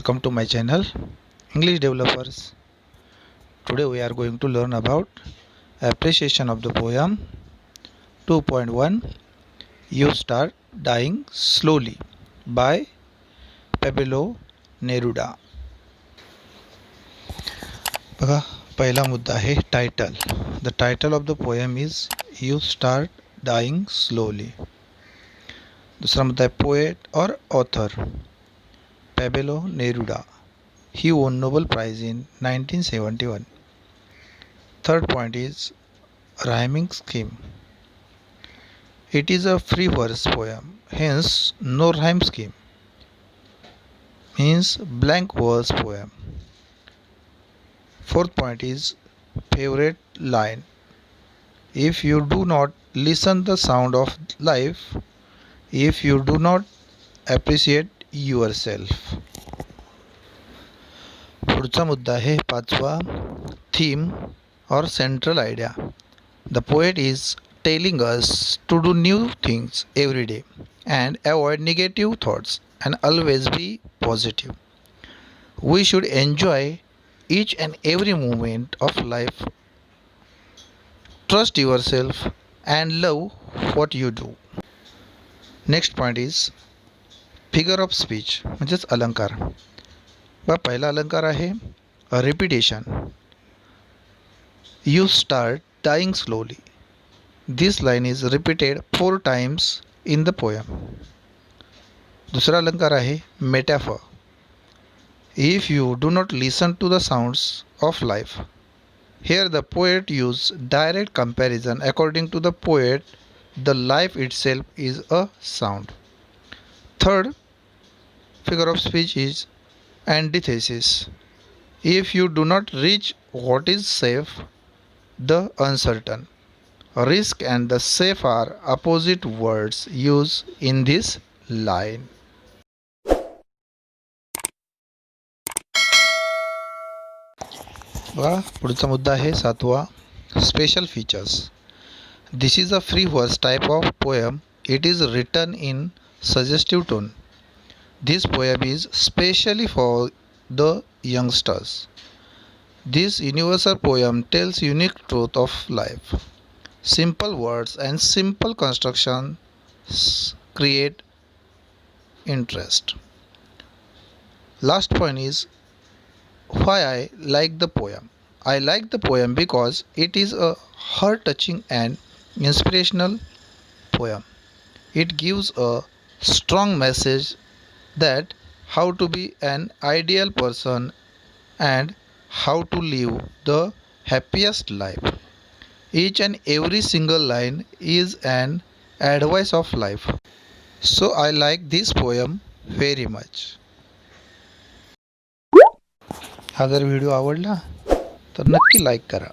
Welcome to my channel English Developers. Today we are going to learn about appreciation of the poem 2.1 You Start Dying Slowly by Pablo Neruda. बघा, पहिला मुद्दा आहे title. The title of the poem is You Start Dying Slowly. दूसरा मुद्दा है poet और author Pablo Neruda. He won Nobel Prize in 1971. Third point is rhyming scheme. It is a free verse poem, hence no rhyme scheme. Means blank verse poem. Fourth point is favorite line. If you do not listen the sound of life, if you do not appreciate yourself. पुढचा मुद्दा आहे पाचवा, theme और central idea. The poet is telling us to do new things every day and avoid negative thoughts and always be positive. We should enjoy each and every moment of life. Trust yourself and love what you do. Next point is figure of speech म्हणजेच अलंकार. पहिला अलंकार आहे repetition. You start dying slowly. This line is repeated 4 times in the poem. दूसरा अलंकार आहे metaphor. If you do not listen to the sounds of life. Here the poet used direct comparison. According to the poet, the life itself is a sound. Third figure of speech is antithesis. If you do not reach what is safe, the uncertain. Risk and the safe are opposite words used in this line. पुढचा मुद्दा आहे सातवा, special features. This is a free verse type of poem. It is written in suggestive tone. This poem is specially for the youngsters. This universal poem tells unique truth of life. Simple words and simple constructions create interest. Last point is why I like the poem. I like the poem because it is a heart-touching and inspirational poem. It gives a strong message that how to be an ideal person and how to live the happiest life. Each and every single line is an advice of life. So I like this poem very much. हा जर video आवडला तर नक्की like करा.